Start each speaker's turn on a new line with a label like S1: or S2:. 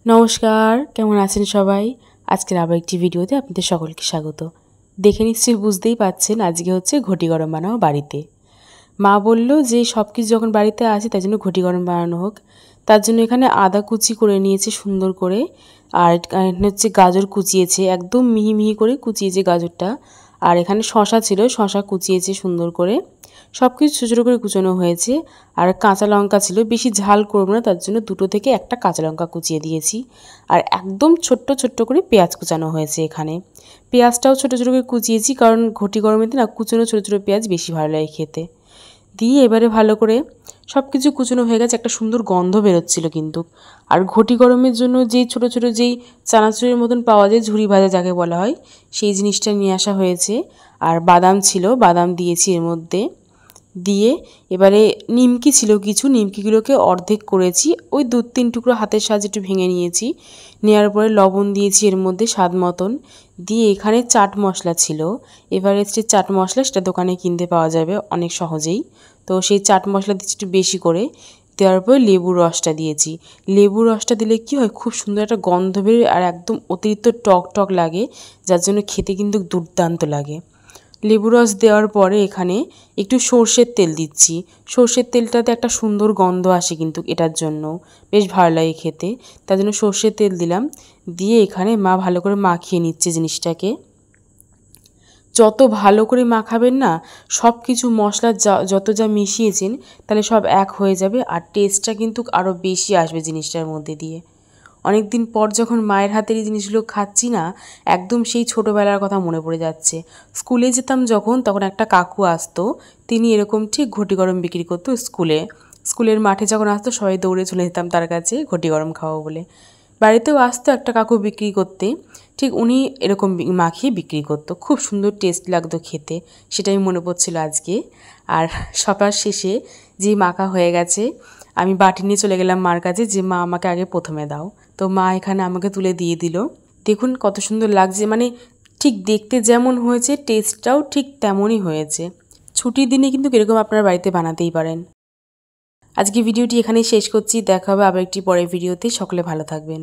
S1: নমস্কার, কেমন আছেন সবাই? আজকের আবার একটি ভিডিওতে আপনাদের সকলকে স্বাগত। দেখে নিশ্চয়ই বুঝতেই পাচ্ছেন আজকে হচ্ছে ঘটি গরম বানাবো বাড়িতে। মা বলল যে সব কিছু যখন বাড়িতে আছে তাই জন্য ঘটি গরম বানানো হোক। তার জন্য এখানে আদা কুচি করে নিয়েছে সুন্দর করে, আর এখানে হচ্ছে গাজর কুচিয়েছে, একদম মিহি মিহি করে কুচিয়েছে গাজরটা। আর এখানে শশা ছিল, শশা কুচিয়েছে সুন্দর করে, সব কিছু ছোটো ছোটো করে কুচানো হয়েছে। আর কাঁচা লঙ্কা ছিল, বেশি ঝাল করবো না তার জন্য 2 থেকে 1টা কাঁচা লঙ্কা কুচিয়ে দিয়েছি। আর একদম ছোট্ট ছোট্ট করে পেঁয়াজ কুচানো হয়েছে এখানে। পেঁয়াজটাও ছোটো ছোটো করে কুচিয়েছি, কারণ ঘটি গরমেতে না কুচানো ছোটো ছোটো পেঁয়াজ বেশি ভালো লাগে খেতে। দিয়ে এবারে ভালো করে সব কিছু কুচানো হয়ে গেছে, একটা সুন্দর গন্ধ বেরোচ্ছিল কিন্তু। আর ঘটি গরমের জন্য যেই ছোটো ছোটো যেই চানাচুরের মতন পাওয়া যায়, ঝুরি ভাজা যাকে বলা হয়, সেই জিনিসটা নিয়ে আসা হয়েছে। আর বাদাম ছিল, বাদাম দিয়েছি এর মধ্যে। দিয়ে এবারে নিমকি ছিল কিছু, নিমকিগুলোকে অর্ধেক করেছি, ওই 2-3 টুকরো হাতের সাহায্যে একটু ভেঙে নিয়েছি। নেওয়ার পরে লবণ দিয়েছি এর মধ্যে স্বাদ মতন। দিয়ে এখানে চাট মশলা ছিল, এভারেস্টের চাট মশলা, সেটা দোকানে কিনতে পাওয়া যাবে অনেক সহজেই। তো সেই চাট মশলা দিচ্ছি একটু বেশি করে। দেওয়ার পরে লেবুর রসটা দিয়েছি। লেবুর রসটা দিলে কি হয়, খুব সুন্দর একটা গন্ধ বেরোয় আর একদম অতিরিক্ত টক টক লাগে, যার জন্য খেতে কিন্তু দুর্দান্ত লাগে। লেবু রস দেওয়ার পরে এখানে একটু সর্ষের তেল দিচ্ছি। সর্ষের তেলটাতে একটা সুন্দর গন্ধ আসে কিন্তু, এটার জন্য বেশ ভালো লাগে খেতে, তার জন্য সর্ষের তেল দিলাম। দিয়ে এখানে মা ভালো করে মাখিয়ে নিচ্ছে জিনিসটাকে। যত ভালো করে মাখাবেন না, সব কিছু মশলা যত যা মিশিয়েছেন তাহলে সব এক হয়ে যাবে, আর টেস্টটা কিন্তু আরও বেশি আসবে জিনিসটার মধ্যে দিয়ে। অনেক দিন পর যখন মায়ের হাতের এই জিনিসগুলো খাচ্ছি না, একদম সেই ছোটোবেলার কথা মনে পড়ে যাচ্ছে। স্কুলে যেতাম যখন, তখন একটা কাকু আসতো, তিনি এরকম ঠিক ঘটি গরম বিক্রি করতো স্কুলের মাঠে যখন আসতো সবাই দৌড়ে চলে যেতাম তার কাছে ঘটি গরম খাওয়া বলে। বাড়িতেও আসতো একটা কাকু বিক্রি করতে, ঠিক উনি এরকম মাখিয়ে বিক্রি করতো, খুব সুন্দর টেস্ট লাগতো খেতে, সেটাই মনে পড়ছিল আজকে। আর সবার শেষে যে মাখা হয়ে গেছে, আমি বাটি নিয়ে চলে গেলাম মার কাছে, যে মা আমাকে আগে প্রথমে দাও। তো মা এখানে আমাকে তুলে দিয়ে দিল। দেখুন কত সুন্দর লাগছে, মানে ঠিক দেখতে যেমন হয়েছে টেস্টটাও ঠিক তেমনই হয়েছে। ছুটির দিনে কিন্তু এরকম আপনারা বাড়িতে বানাতেই পারেন। আজকে ভিডিওটি এখানেই শেষ করছি, দেখা হবে আবার একটি পরের ভিডিওতে। সকলে ভালো থাকবেন।